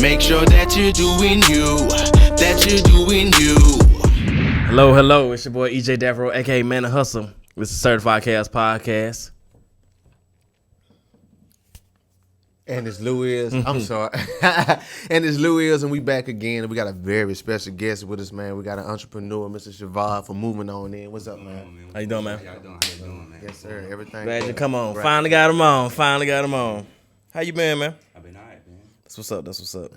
Make sure that you're doing you. Hello, it's your boy EJ Dafivbiroro, aka Man of Hustle. This is Certified Chaos Podcast. And it's Louis. I'm sorry. And it's Louis, and we back again. And we got a very special guest with us, man. We got an entrepreneur, Mr. Shavod, for moving on in. What's up, man? How you doing, man? How you doing, man? Yes, sir. Everything. Glad you good. come on. Right. Finally got him on. How you been, man? I've been alright, man. That's what's up. That's what's up.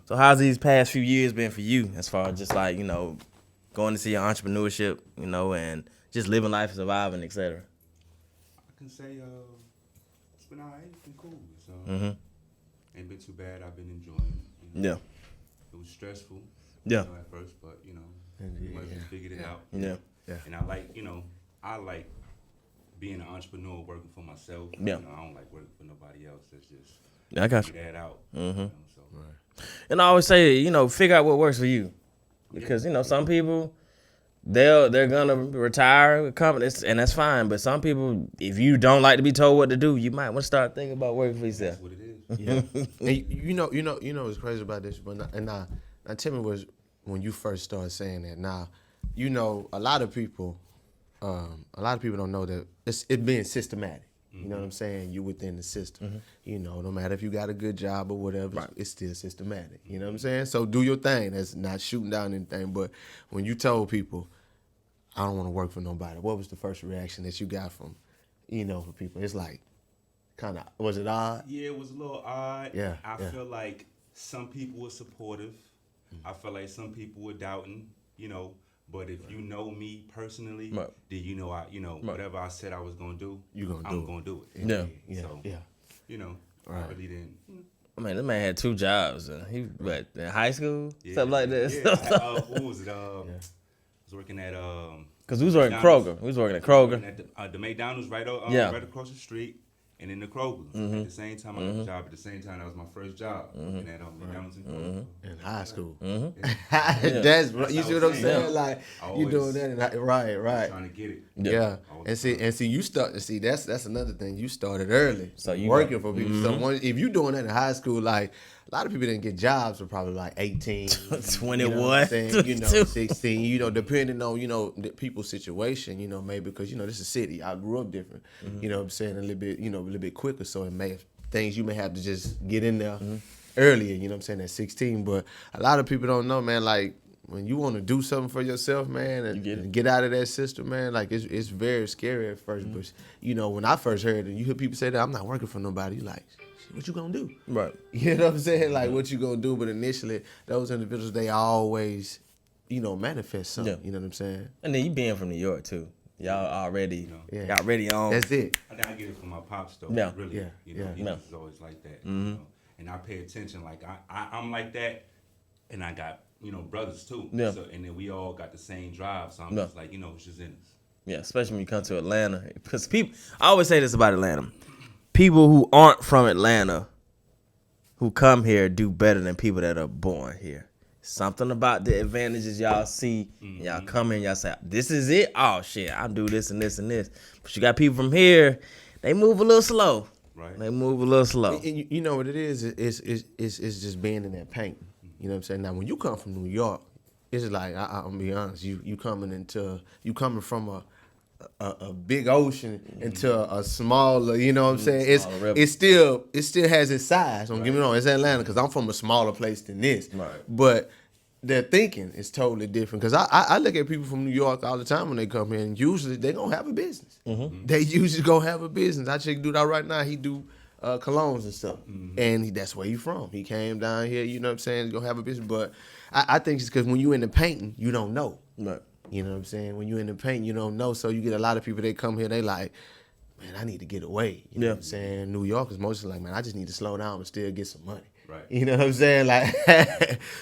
So how's these past few years been for you as far as just like, going into your entrepreneurship, and just living life, surviving, etc.? I can say it's been alright. It's been cool. So ain't been too bad. I've been enjoying it. Yeah. It was stressful. Yeah. At first, but Indeed, we figured it out. Yeah. And I like being an entrepreneur, working for myself. Yeah. I don't like working for nobody else. That's just Yeah, I got you. figure that out. So. And I always say, figure out what works for you. Because, some people, they're gonna retire with companies, and that's fine. But some people, if you don't like to be told what to do, you might want to start thinking about working for yourself. That's what it is. Yeah. And you know what's crazy about this, but now tell me was when you first started saying that. Now, a lot of people don't know that it's being systematic. You know what I'm saying? You within the system. No matter if you got a good job or whatever, Right. it's still systematic. You know what I'm saying? So do your thing. That's not shooting down anything. But when you told people, I don't want to work for nobody, what was the first reaction that you got from, for people? It's like, kind of, was it odd? Yeah, it was a little odd. Yeah, I yeah. feel like some people were supportive. I feel like some people were doubting, But if you know me personally, Right. then whatever I said I was gonna do, I'm gonna do it. Yeah. Yeah, So, yeah. I Right. really didn't. I mean, this man had 2 jobs. He in high school, Yeah, stuff like this. Yeah. What was it? I was working at Because we was working at McDonald's. Kroger. We was working at Kroger. At the McDonald's right across the street, and in the Kroger. At the same time, I got a job. At the same time, that was my first job working at McDonald's in Kroger. In high school. That's You see what I'm saying? Like you doing that right. Trying to get it. Yeah. Always And see you that's another thing. You started early. So you working for people. So if you doing that in high school, like a lot of people didn't get jobs for probably like 18, 21, you know what I'm saying? 22. 16, depending on, the people's situation, maybe because, this is city. I grew up different. You know what I'm saying? A little bit quicker. So it may things you may have to just get in there earlier, you know what I'm saying, at 16. But a lot of people don't know, man, like when you want to do something for yourself, man, and get out of that system, man, like it's very scary at first. But, when I first heard it, you hear people say that, I'm not working for nobody, you like, what you gonna do? Right. You know what I'm saying? Like, what you gonna do? But initially, those individuals, they always, manifest something. Yeah. You know what I'm saying? And then you being from New York, too. Y'all already, Yeah. y'all already on. That's it. I think I get it from my pops though. Yeah. Really. Yeah. He Yeah. was always like that. And I pay attention. Like I'm like that, and I got brothers too. Yeah. So, and then we all got the same drive. So I'm Yeah. just like it's just in us. Yeah, especially when you come to Atlanta. Because I always say this about Atlanta. People who aren't from Atlanta, who come here, do better than people that are born here. Something about the advantages y'all see, y'all come in, y'all say, this is it? Oh, shit, I'll do this and this and this. But you got people from here, they move a little slow. Right. They move a little slow. And you know what it is? It's just being in that paint. You know what I'm saying? Now, when you come from New York, it's like, I'm gonna be honest, you coming from a big ocean into a smaller, you know what I'm saying? Smaller river. It still has its size. Don't get me wrong, it's Atlanta because I'm from a smaller place than this. Right. But their thinking is totally different. Because I look at people from New York all the time when they come here, and usually they gonna have a business. They usually gonna have a business. I check dude out right now. He do colognes and stuff, and that's where he from. He came down here. You know what I'm saying? Gonna have a business. But I think it's because when you in the painting, you don't know. Right. You know what I'm saying? When you in the paint, you don't know. So you get a lot of people that come here, they like, man, I need to get away. You know what I'm saying? New York is mostly like, man, I just need to slow down and still get some money. Right. You know what I'm saying? Like,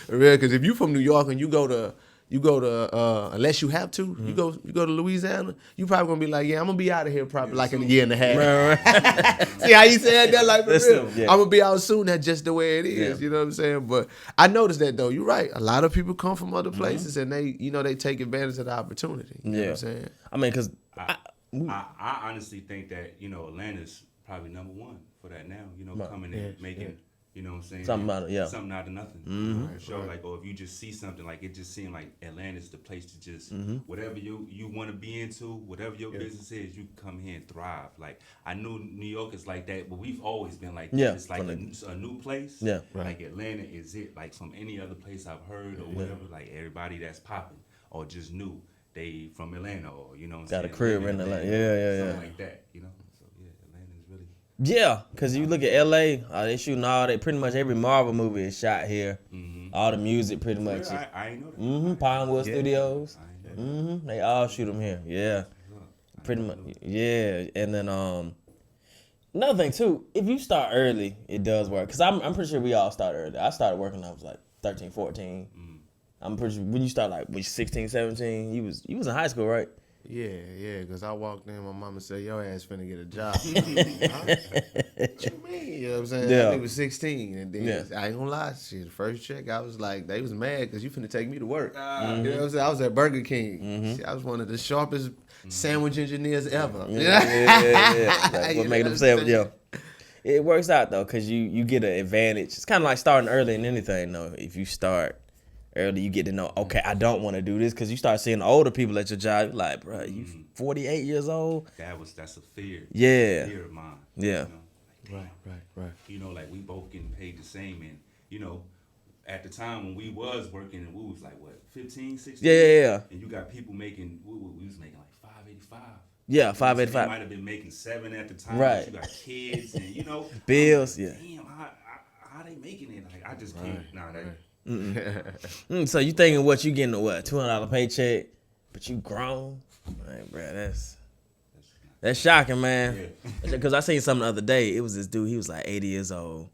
for real, because if you from New York and you go to unless you have to, you go to Louisiana, you probably gonna be like, yeah, I'm gonna be out of here probably like in a year and a half. See how you said that? Like, for real. Yeah. I'm gonna be out soon. That's just the way it is. Yeah. You know what I'm saying? But I noticed that though. You're right. A lot of people come from other places and they take advantage of the opportunity. You know what I'm saying? I mean, because I honestly think that Atlanta's probably number one for that now. Coming in making You know what I'm saying? Something out of, yeah. Something out of nothing. For sure. Like, or if you just see something, like it just seemed like Atlanta's the place to just whatever you want to be into, whatever your business is, you can come here and thrive. Like I knew New York is like that, but we've always been like that. Yeah, It's like a new place. Yeah. Like Atlanta is it. Like from any other place I've heard or whatever, like everybody that's popping or just new, they from Atlanta or you know what I'm saying? Got a crib in Atlanta. Yeah. Something like that, you know. So yeah, Atlanta is really. Yeah, because you look at L.A., they shooting all that. Pretty much every Marvel movie is shot here. All the music pretty much. I ain't know that. Pinewood Studios. I ain't know that. They all shoot them here. Yeah. Pretty much. Yeah. And then another thing, too, if you start early, it does work. Because I'm pretty sure we all start early. I started working when I was like 13, 14. I'm pretty sure when you start like when you're 16, 17, you was in high school, right? Yeah, because I walked in, my mama said, your ass finna get a job. What you mean? You know what I'm saying? Yeah. I was 16, and then I ain't gonna lie, shit, the first check, I was like, they was mad because you finna take me to work. You know what I'm saying? I was at Burger King. Shit, I was one of the sharpest sandwich engineers ever. Yeah. Like, what made them say, yeah. It works out, though, because you get an advantage. It's kind of like starting early in anything, though. If you start early, you get to know, okay, I don't want to do this, because you start seeing older people at your job. You're like, bro, you 48 years old? That's a fear. Yeah. A fear of mine. Yeah. You know? Like, Right. You know, like we both getting paid the same, and you know, at the time when we was working, and we was like what 15, 16? Yeah. And you got people making, we was making like 585. Yeah, They 585. might have been making 7 at the time. Right. But you got kids, and you know, Bills. like, Yeah. Damn, how they making it? Like I just can't. Nah, that. So you thinking what you getting a what $200 paycheck, but you grown? Like, bro, that's shocking, man. Because I seen something the other day. It was this dude. He was like 80 years old,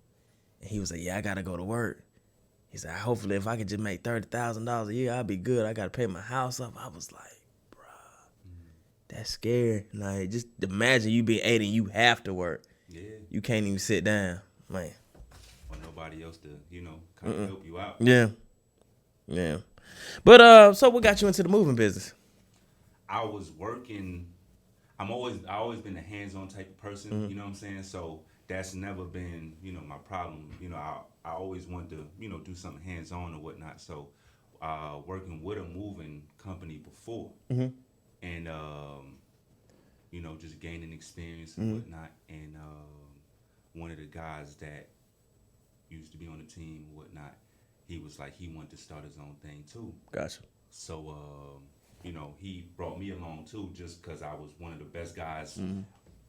and he was like, "Yeah, I gotta go to work." He said, "Hopefully, if I could just make $30,000 a year, I'll be good. I gotta pay my house up." I was like, bro, that's scary. Like, just imagine you being 80 and you have to work. Yeah. You can't even sit down, man. Or nobody else to, you know, kind of help you out. Yeah. But so what got you into the moving business? I was working. I always been a hands-on type of person. You know what I'm saying? So that's never been, you know, my problem. You know, I always wanted to, you know, do something hands-on or whatnot. So working with a moving company before, and you know, just gaining experience and whatnot. And one of the guys that used to be on the team and whatnot, he was like he wanted to start his own thing too. Gotcha. So you know, he brought me along too, just because I was one of the best guys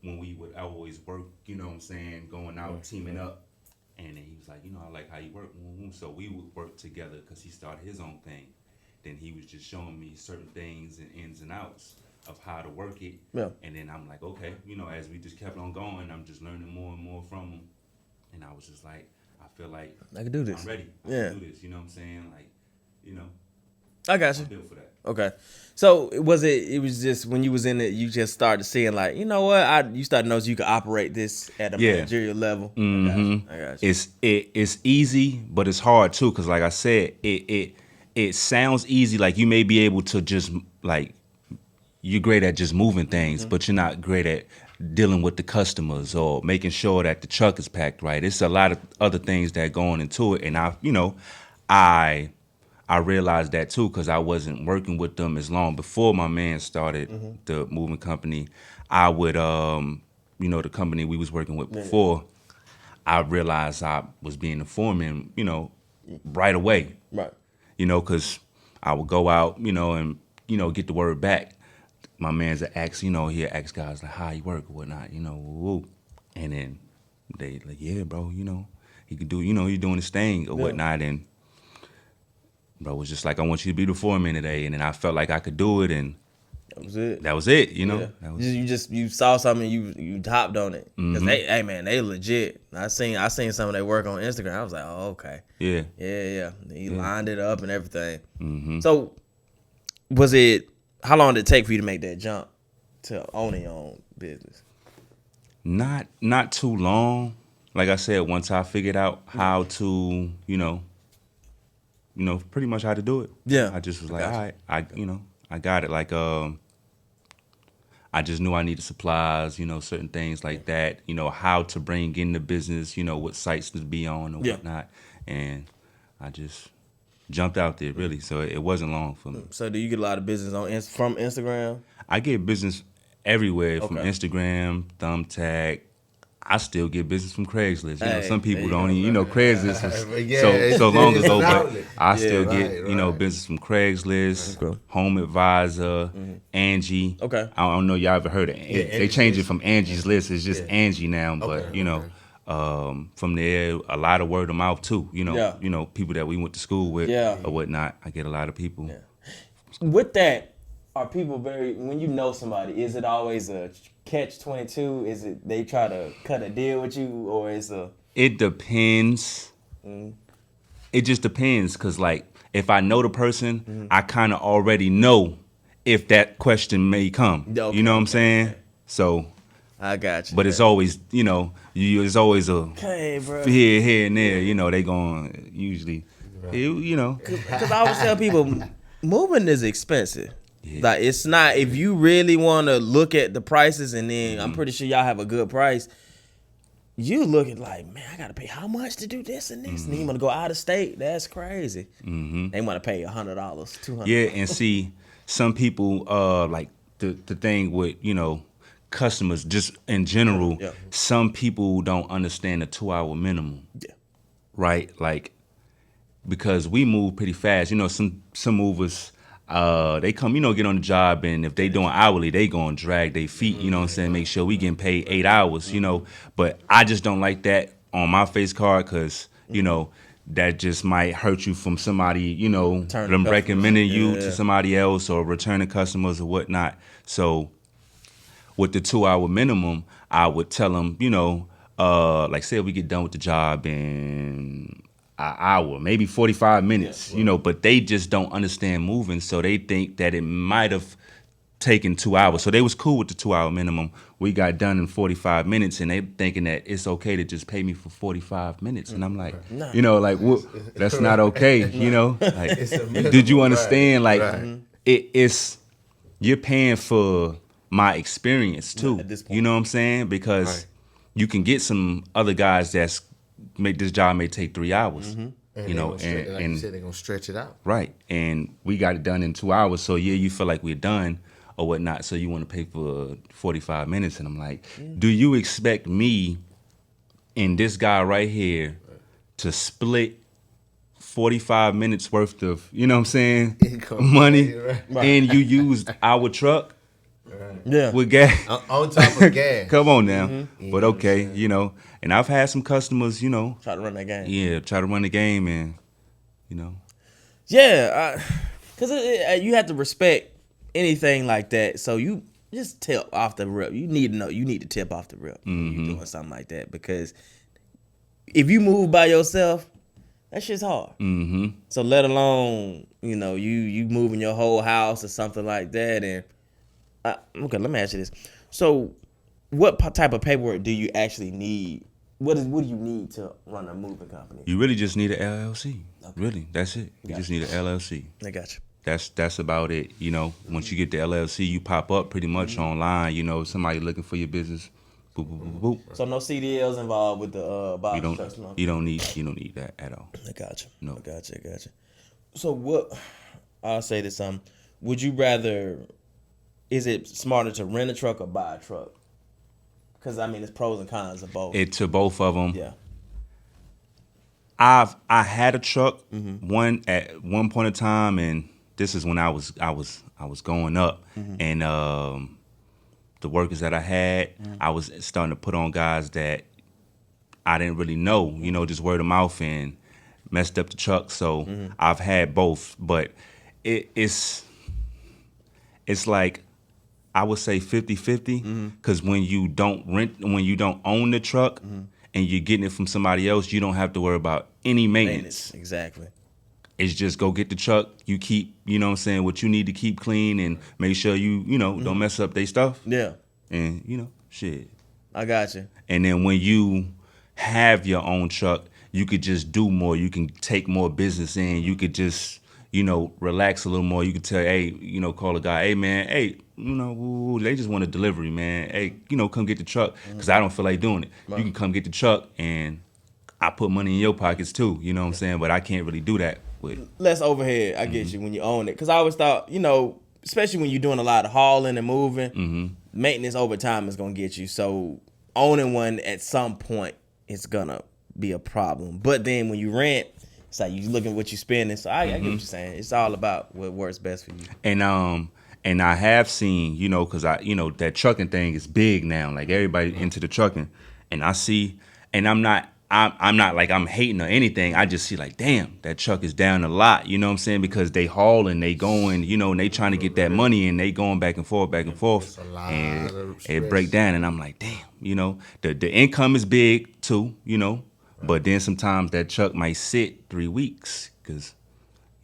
when we would always work, you know what I'm saying, going out, teaming up. And then he was like, you know, I like how you work. So we would work together because he started his own thing. Then he was just showing me certain things and ins and outs of how to work it. Yeah. And then I'm like, okay, you know, as we just kept on going, I'm just learning more and more from him. And I was just like, I feel like I can do this. I'm ready. I can do this. You know what I'm saying? Like, you know, I got you. I'm built for that. Okay. So it was just when you was in it, you just started seeing like, you know what, you started to notice you could operate this at a managerial level. I got you. It's easy, but it's hard too, because like I said, it sounds easy, like you may be able to just like you're great at just moving things, but you're not great at dealing with the customers or making sure that the truck is packed right. It's a lot of other things that go on into it, and I realized that too, because I wasn't working with them as long before my man started the moving company. I would, you know, the company we was working with before, I realized I was being the foreman, you know, right away. Right. You know, because I would go out, you know, and, you know, get the word back. My man's ask, you know, he'll ask guys like how you work or whatnot, you know, woo. And then they like, yeah, bro, you know, he could do, you know, he's doing his thing or whatnot. And bro was just like, I want you to be the foreman today. And then I felt like I could do it, and that was it. You know. Yeah. That was, you saw something, you hopped on it. Cause they legit. I seen some of their work on Instagram. I was like, oh, okay. Yeah. He lined it up and everything. So how long did it take for you to make that jump to owning your own business? Not too long. Like I said, once I figured out how to, you know, pretty much how to do it. Yeah. I just was like, all right, I got it. Like, I just knew I needed supplies, certain things like that, how to bring in the business, what sites to be on and whatnot. And I just jumped out there, really. So it wasn't long for me. So do you get a lot of business from Instagram? I get business everywhere from Okay. Instagram, Thumbtack. I still get business from Craigslist. Hey, Some people there you don't go, even, Craigslist was Yeah, so long it's ago, an but outlet. I still right, get, right. business from Craigslist, Okay. Home Advisor, Angie. Okay. I don't know y'all ever heard of it. They Angie's changed it List. from Angie's List. It's just Angie now, but okay. from there, a lot of word of mouth too. Yeah. People that we went to school with Yeah. or whatnot. I get a lot of people. Yeah. With that, are people when you know somebody, is it always a catch-22? Is it they try to cut a deal with you, or is a... It depends. It just depends, cause like if I know the person, I kind of already know if that question may come. Okay, You know what I'm okay, saying? okay. So, I got you. but it's always it's always a okay, bro. here and there. They going usually, Because I always tell people, moving is expensive. Yeah. Like, it's not, if you really want to look at the prices, and then I'm pretty sure y'all have a good price, you look at like, man, I got to pay how much to do this and this? And you want to go out of state? That's crazy. They want to pay $100, $200. Yeah, and see, some people like the thing with customers just in general. Yeah. Some people don't understand the 2-hour minimum. Yeah. Right, like because we move pretty fast. Some movers. They come, get on the job, and if they doing hourly, they gonna drag their feet, you know what I'm saying, make sure we getting paid 8 hours, But I just don't like that on my face card, because, that just might hurt you from somebody, them recommending you to somebody else or returning customers or whatnot. So with the 2-hour minimum, I would tell them, like say we get done with the job in an hour, maybe 45 minutes, but they just don't understand moving, so they think that it might have taken 2 hours. So they was cool with the 2-hour minimum. We got done in 45 minutes, and they thinking that it's okay to just pay me for 45 minutes. And I'm like, that's not okay, Like, did you understand? It's you're paying for my experience too. At this point. You know what I'm saying? Because you can get some other guys that's make this job may take 3 hours, And and you said, they're gonna stretch it out. right, and we got it done in 2 hours. So you feel like we're done or whatnot. So you want to pay for 45 minutes, and I'm like, do you expect me and this guy right here to split 45 minutes worth of, Income. money, Right. and you used our truck Yeah. with gas? On top of gas. Come on now. But okay, and I've had some customers, Try to run that game. try to run the game, and Yeah, because you have to respect anything like that. So you just tip off the rip. You need to know. You need to tip off the rip when you're doing something like that, because if you move by yourself, that shit's hard. So let alone you moving your whole house or something like that. And okay, let me ask you this. So what type of paperwork do you actually need? What do you need to run a moving company? you really just need an LLC. Really, that's it. You just need an LLC. I got you. That's about it. Once you get the LLC, you pop up pretty much online. Somebody looking for your business. Boop, boop, boop, boop. So no CDLs involved with the box trucks. No? You don't need that at all. I got you. No. I got you. So I'll say this, would you rather, is it smarter to rent a truck or buy a truck? Because it's pros and cons of both. To both of them. Yeah. I had a truck one at one point in time, and this is when I was going up, and the workers that I had, I was starting to put on guys that I didn't really know, just word of mouth, and messed up the truck. So I've had both, but it's like, I would say 50-50, because when you don't own the truck and you're getting it from somebody else, you don't have to worry about any maintenance. Exactly. It's just go get the truck. You keep, what you need to keep clean, and make sure you don't mess up their stuff. Yeah. And, shit. I got you. And then when you have your own truck, you could just do more. You can take more business in. You could just, relax a little more. You can tell, hey, call a guy, hey man, hey, they just want a delivery, man. Hey, come get the truck because I don't feel like doing it. Right. You can come get the truck and I put money in your pockets too. You know what I'm saying? But I can't really do that with. Less overhead. I get you when you own it, because I always thought, especially when you're doing a lot of hauling and moving, maintenance over time is gonna get you. So owning one at some point is gonna be a problem. But then when you rent, it's like you looking at what you spending. So I get what you're saying. It's all about what works best for you. And I have seen, because that trucking thing is big now. Like everybody into the trucking, and I see, and I'm not like I'm hating or anything. I just see like, damn, that truck is down a lot. You know what I'm saying? Because they hauling, they going, and they trying to get that money, and they going back and forth, and it break down. And I'm like, damn, the income is big too, but then sometimes that truck might sit 3 weeks because.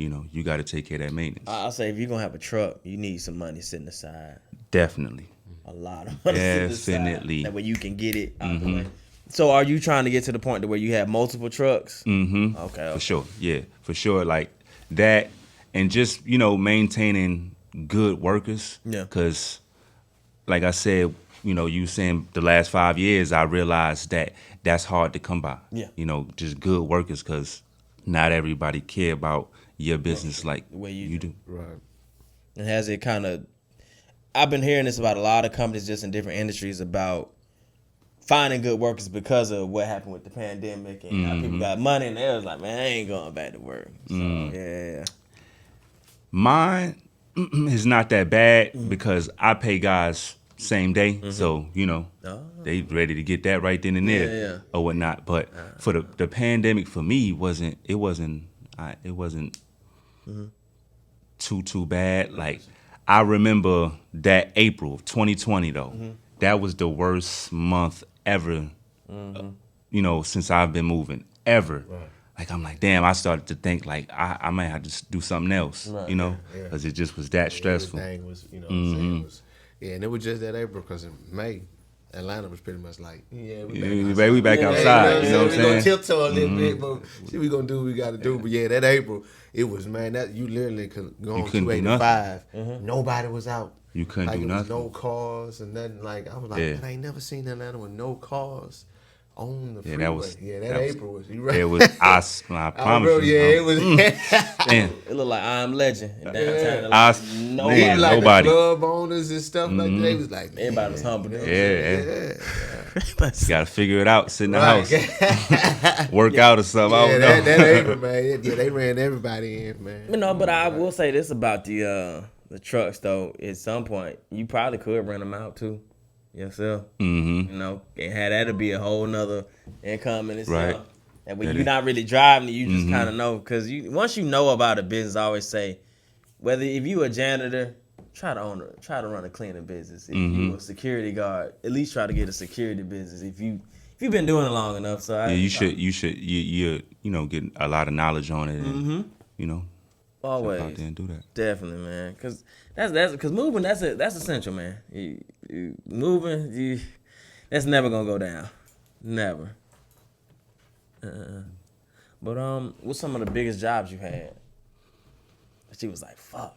You got to take care of that maintenance. I'll say if you're going to have a truck, you need some money sitting aside. Definitely. A lot of money sitting aside. Definitely. That way you can get it out the way. So are you trying to get to the point to where you have multiple trucks? Mm-hmm. Okay. For sure. Yeah, for sure. Like that, and just, maintaining good workers. Yeah. Because, like I said, you saying the last 5 years, I realized that that's hard to come by. Yeah. Just good workers, because not everybody care about your business like the way you do. Right. And has it kind of, I've been hearing this about a lot of companies just in different industries about finding good workers because of what happened with the pandemic and how people got money and they was like, man, I ain't going back to work. So, yeah. Mine is not that bad because I pay guys same day. So, they ready to get that right then and there or whatnot. But for the pandemic, for me, it wasn't too bad. Like, I remember that April of 2020 though. That was the worst month ever. Since I've been moving ever. Right. Like, I'm like, damn. I started to think like I might have to do something else. Right. Because it just was that stressful. Everything was, and it was just that April because in May. Atlanta was pretty much like, we back outside. You know what I'm saying? We gonna tiptoe a little bit, but shit, we gonna do what we gotta do. But that April, it was, man, that you literally could go on 285. Nobody was out. You couldn't do It nothing. was no cars and nothing. Like, I was like, man, I ain't never seen Atlanta with no cars on the freeway. That April was. You right? It was. I promise you. It was. Damn. It looked like I Am Legend in downtown. Nobody. Like Nobody. The club owners and stuff like that. It was like, everybody was humble. Yeah. You gotta figure it out. Sit in the house. Work out or something. I don't know. That April, man. Yeah, they ran everybody in, man. But I will say this about the trucks though. At some point, you probably could rent them out too. Yourself, and had that to be a whole nother income in itself. Right. And when you're not really driving, you just kind of know, because once you know about a business, I always say, whether if you a janitor, try to run a cleaning business. If you a security guard, at least try to get a security business. If you've been doing it long enough, so you should get a lot of knowledge on it, and always out there and do that. Definitely, man, because because moving that's essential, man. Moving, that's never gonna go down, never. But what's some of the biggest jobs you had? She was like, fuck.